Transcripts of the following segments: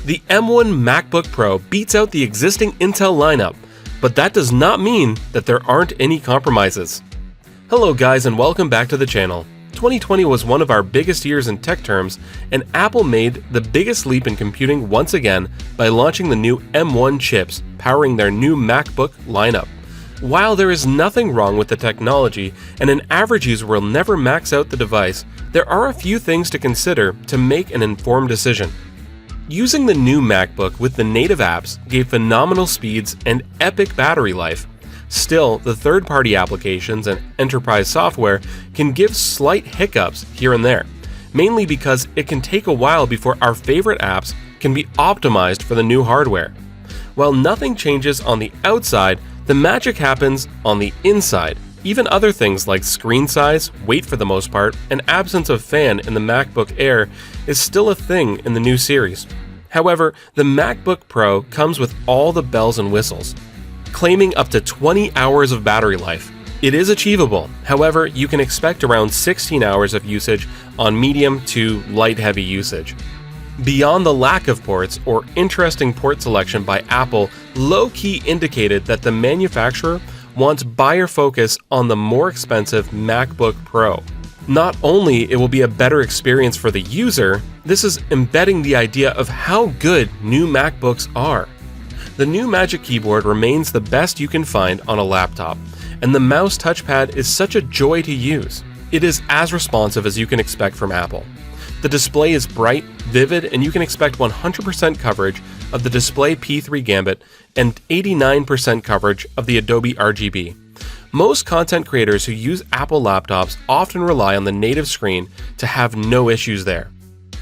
The M1 MacBook Pro beats out the existing Intel lineup, but that does not mean that there aren't any compromises. Hello guys and welcome back to the channel. 2020 was one of our biggest years in tech terms, and Apple made the biggest leap in computing once again by launching the new M1 chips powering their new MacBook lineup. While there is nothing wrong with the technology and an average user will never max out the device, there are a few things to consider to make an informed decision. Using the new MacBook with the native apps gave phenomenal speeds and epic battery life. Still, the third-party applications and enterprise software can give slight hiccups here and there, mainly because it can take a while before our favorite apps can be optimized for the new hardware. While nothing changes on the outside, the magic happens on the inside. Even other things like screen size, weight for the most part, and absence of fan in the MacBook Air is still a thing in the new series. However, the MacBook Pro comes with all the bells and whistles, claiming up to 20 hours of battery life. It is achievable, however, you can expect around 16 hours of usage on medium to light-heavy usage. Beyond the lack of ports or interesting port selection by Apple low-key indicated that the manufacturer wants buyer focus on the more expensive MacBook Pro. Not only it will be a better experience for the user, this is embedding the idea of how good new MacBooks are. The new Magic Keyboard remains the best you can find on a laptop, and the mouse touchpad is such a joy to use. It is as responsive as you can expect from Apple. The display is bright, vivid, and you can expect 100% coverage of the Display P3 Gambit and 89% coverage of the Adobe RGB. Most content creators who use Apple laptops often rely on the native screen to have no issues there.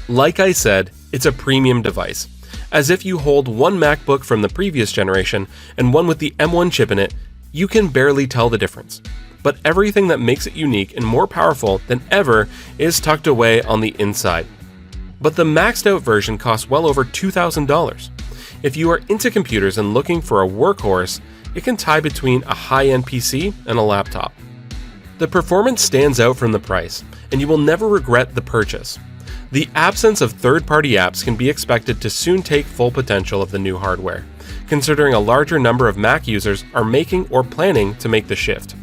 Like I said, it's a premium device. As if you hold one MacBook from the previous generation and one with the M1 chip in it, you can barely tell the difference. But everything that makes it unique and more powerful than ever is tucked away on the inside. But the maxed out version costs well over $2,000. If you are into computers and looking for a workhorse, it can tie between a high-end PC and a laptop. The performance stands out from the price, and you will never regret the purchase. The absence of third-party apps can be expected to soon take full potential of the new hardware, considering a larger number of Mac users are making or planning to make the shift.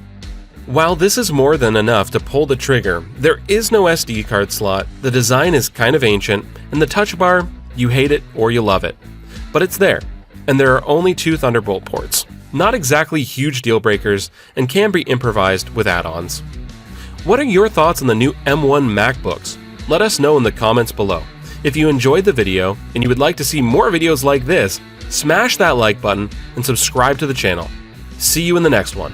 While this is more than enough to pull the trigger, there is no SD card slot, the design is kind of ancient, and the touch bar, you hate it or you love it. But it's there, and there are only 2 Thunderbolt ports. Not exactly huge deal breakers, and can be improvised with add-ons. What are your thoughts on the new M1 MacBooks? Let us know in the comments below. If you enjoyed the video and you would like to see more videos like this, smash that like button and subscribe to the channel. See you in the next one.